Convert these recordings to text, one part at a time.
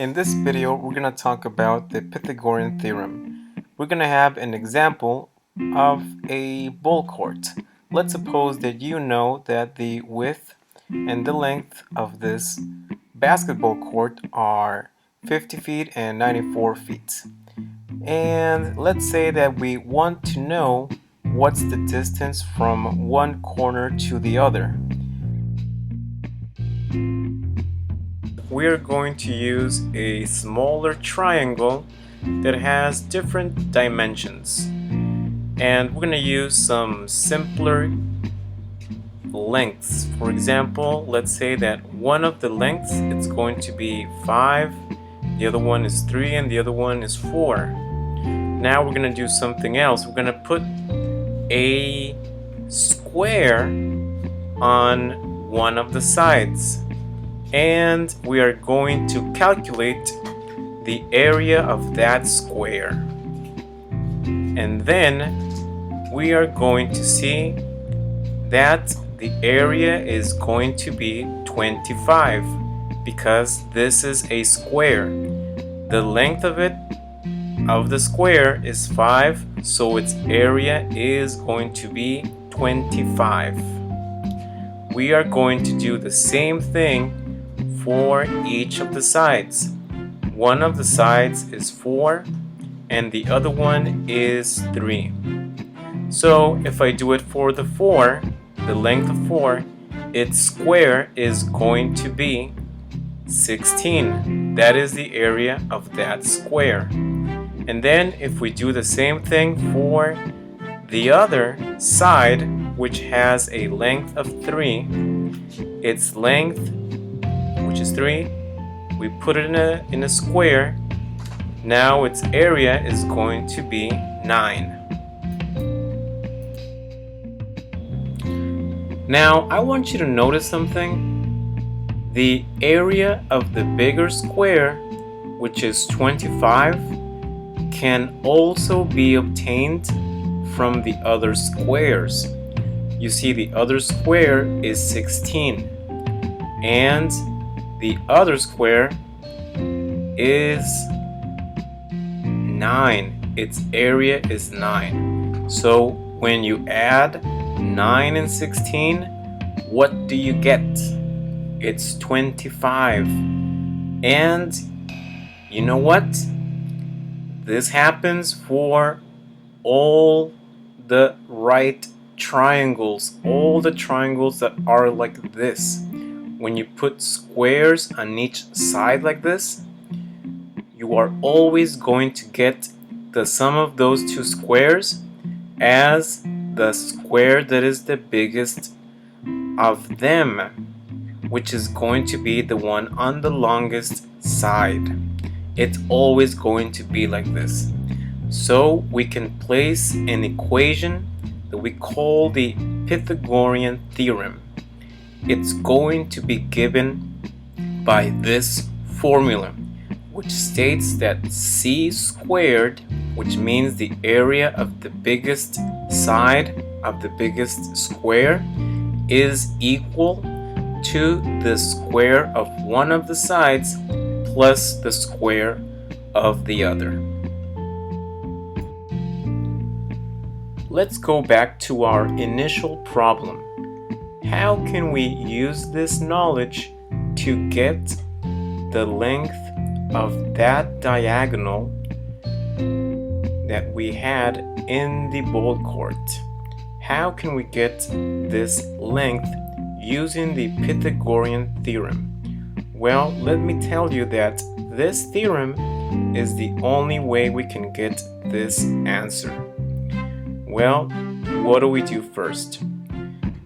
In this video, we're going to talk about the Pythagorean theorem. We're going to have an example of a ball court. Let's suppose that you know that the width and the length of this basketball court are 50 feet and 94 feet. And let's say that we want to know what's the distance from one corner to the other. We're going to use a smaller triangle that has different dimensions, and we're going to use some simpler lengths. For example, let's say that one of the lengths it's going to be 5, the other one is 3, and the other one is 4. Now we're going to do something else. We're going to put a square on one of the sides, and we are going to calculate the area of that square. And then we are going to see that the area is going to be 25 because this is a square. The length of the square is 5, so its area is going to be 25. We are going to do the same thing for each of the sides. One of the sides is 4 and the other one is 3. So if I do it for the 4, the length of 4, its square is going to be 16. That is the area of that square. And then if we do the same thing for the other side, which has a length of 3, its length, which is 3, we put it in a square. Now its area is going to be 9. Now I want you to notice something. The area of the bigger square, which is 25, can also be obtained from the other squares. You see, the other square is 16 and the other square is 9. Its area is 9. So when you add 9 and 16, what do you get? It's 25. And you know what? This happens for all the right triangles, all the triangles that are like this. When you put squares on each side like this, you are always going to get the sum of those two squares as the square that is the biggest of them, which is going to be the one on the longest side. It's always going to be like this. So we can place an equation that we call the Pythagorean theorem. It's going to be given by this formula, which states that c squared, which means the area of the biggest side of the biggest square, is equal to the square of one of the sides plus the square of the other. Let's go back to our initial problem. How can we use this knowledge to get the length of that diagonal that we had in the ball court? How can we get this length using the Pythagorean theorem? Well, let me tell you that this theorem is the only way we can get this answer. Well, what do we do first?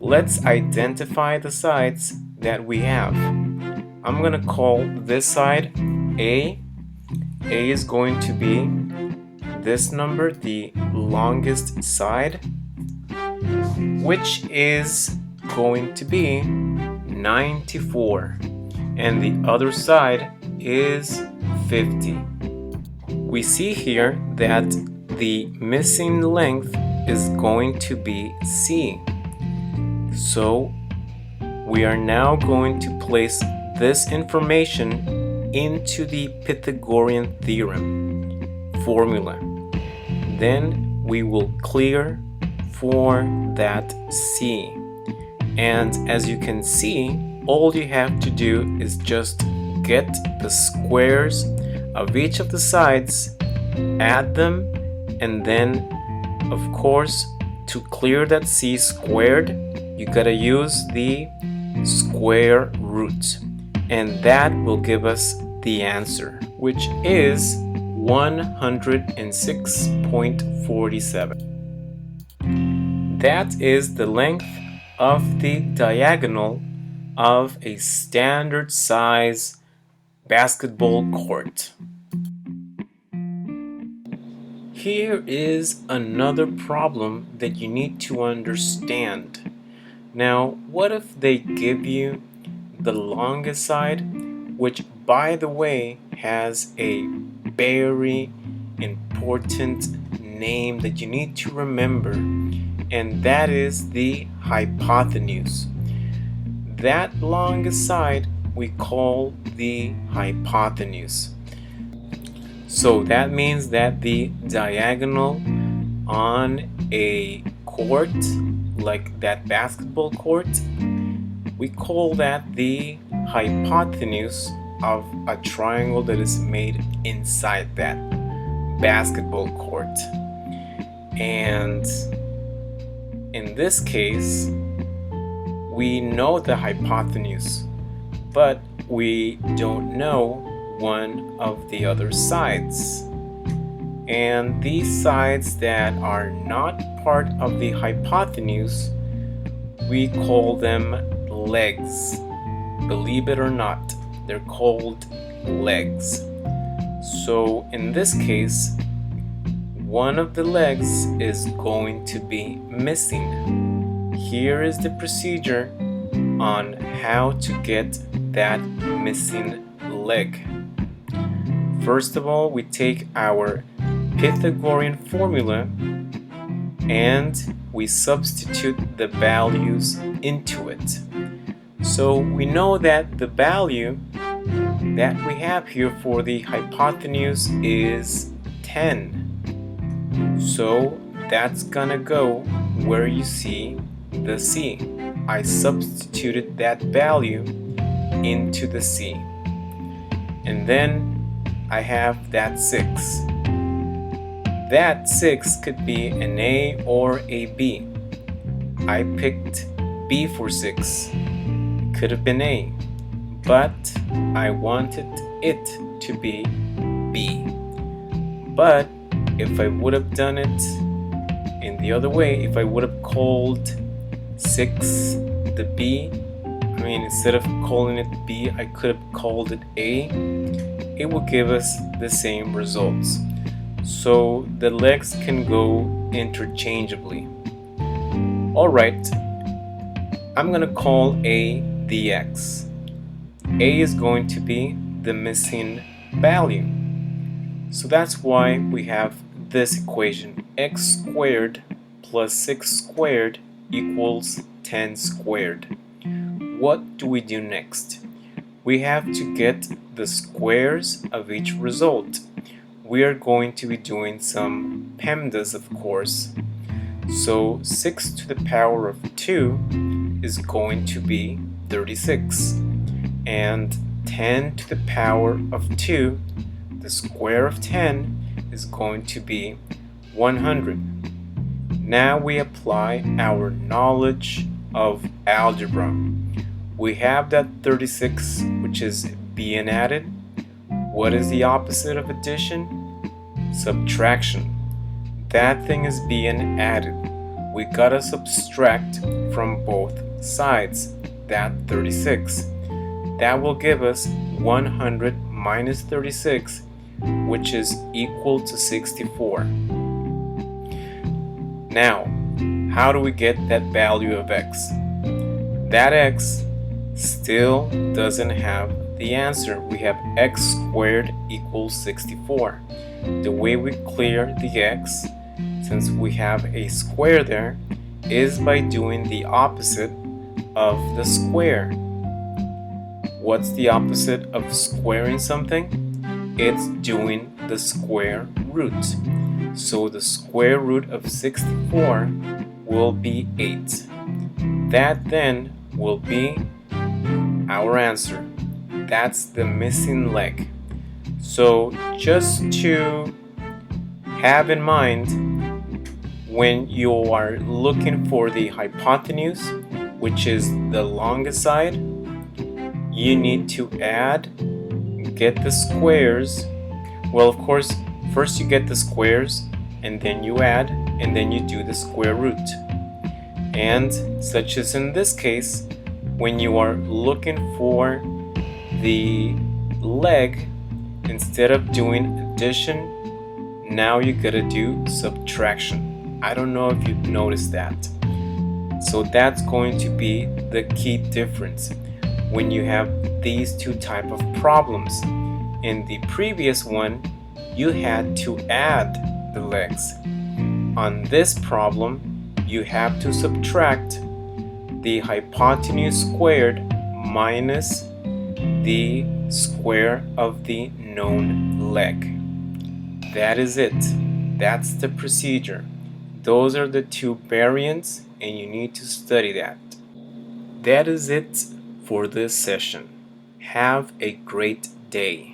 Let's identify the sides that we have. I'm going to call this side A. A is going to be this number, the longest side, which is going to be 94. And the other side is 50. We see here that the missing length is going to be C. So we are now going to place this information into the Pythagorean theorem formula. Then we will clear for that c. And as you can see, all you have to do is just get the squares of each of the sides, add them, and then, of course, to clear that c squared, you gotta use the square root. And that will give us the answer, which is 106.47. That is the length of the diagonal of a standard size basketball court. Here is another problem that you need to understand. Now, what if they give you the longest side, which by the way has a very important name that you need to remember, and that is the hypotenuse. That longest side we call the hypotenuse. So that means that the diagonal on a court, like that basketball court, we call that the hypotenuse of a triangle that is made inside that basketball court. And in this case, we know the hypotenuse, but we don't know one of the other sides. And these sides that are not part of the hypotenuse, we call them legs. Believe it or not, they're called legs. So in this case, one of the legs is going to be missing. Here is the procedure on how to get that missing leg. First of all, we take our Pythagorean formula and we substitute the values into it. So we know that the value that we have here for the hypotenuse is 10. So that's gonna go where you see the c. I substituted that value into the c. And then I have that 6. That 6 could be an A or a B. I picked B for 6. It could have been A, but I wanted it to be B. But if I would have done it in the other way, if I would have called 6 the B, instead of calling it B, I could have called it A, it will give us the same results. So the legs can go interchangeably. Alright, I'm going to call A the x. A is going to be the missing value. So that's why we have this equation, x squared plus 6 squared equals 10 squared. What do we do next? We have to get the squares of each result. We are going to be doing some PEMDAS, of course. So 6 to the power of 2 is going to be 36. And 10 to the power of 2, the square of 10, is going to be 100. Now we apply our knowledge of algebra. We have that 36, which is being added. What is the opposite of addition? Subtraction. That thing is being added. We gotta subtract from both sides that 36. That will give us 100 minus 36, which is equal to 64. Now, how do we get that value of x? That x still doesn't have the answer. We have x squared equals 64. The way we clear the x, since we have a square there, is by doing the opposite of the square. What's the opposite of squaring something? It's doing the square root. So the square root of 64 will be 8. That then will be our answer. That's the missing leg. So just to have in mind, when you are looking for the hypotenuse, which is the longest side, you need to add, get the squares. Well, of course, first you get the squares, and then you add, and then you do the square root. And such as in this case, when you are looking for the leg, instead of doing addition, now you gotta do subtraction. I don't know if you've noticed that. So that's going to be the key difference when you have these two type of problems. In the previous one, you had to add the legs. On this problem, you have to subtract the hypotenuse squared minus the square of the known leg. That is it. That's the procedure. Those are the two variants, and you need to study that. That is it for this session. Have a great day.